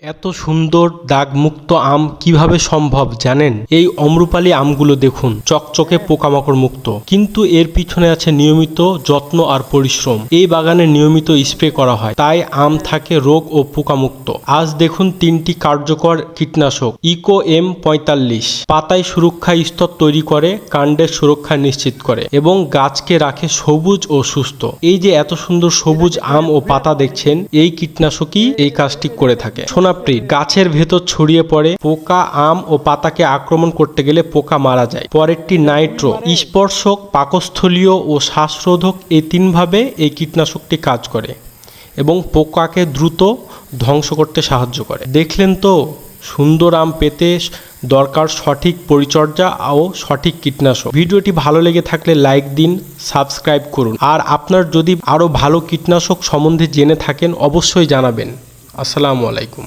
এত সুন্দর দাগমুক্ত আম কিভাবে সম্ভব জানেন? এই অম্রপালি আমগুলো দেখুন, চকচকে পোকামাকড় মুক্ত, কিন্তু এর পিছনে আছে নিয়মিত যত্ন আর পরিশ্রম। এই বাগানে নিয়মিত স্প্রে করা হয়, তাই আম থাকে রোগ ও পোকামুক্ত। আজ দেখুন 3টি কার্যকর কীটনাশক। ইকো M45 পাতায় সুরক্ষা স্তর তৈরি করে, কাণ্ডের সুরক্ষা নিশ্চিত করে এবং গাছকে রাখে সবুজ ও সুস্থ। এই যে এত সুন্দর সবুজ আম ও পাতা দেখছেন, এই কীটনাশকই এই কাজটি করে থাকে। গাছের ভেতর ছড়িয়ে পড়ে, পোকা আম ও পাতাকে আক্রমণ করতে গেলে পোকা মারা যায়। পরেরটি নাইট্রো স্পর্শক, পাকস্থলীয় ও শ্বাসরোধক, এই 3ভাবে এই কীটনাশকটি কাজ করে এবং পোকাকে দ্রুত ধ্বংস করতে সাহায্য করে। দেখলেন তো, সুন্দর আম পেতে দরকার সঠিক পরিচর্যা ও সঠিক কীটনাশক। ভিডিওটি ভালো লেগে থাকলে লাইক দিন, সাবস্ক্রাইব করুন, আর আপনার যদি আরও ভালো কীটনাশক সম্বন্ধে জেনে থাকেন অবশ্যই জানাবেন। আসসালামু আলাইকুম।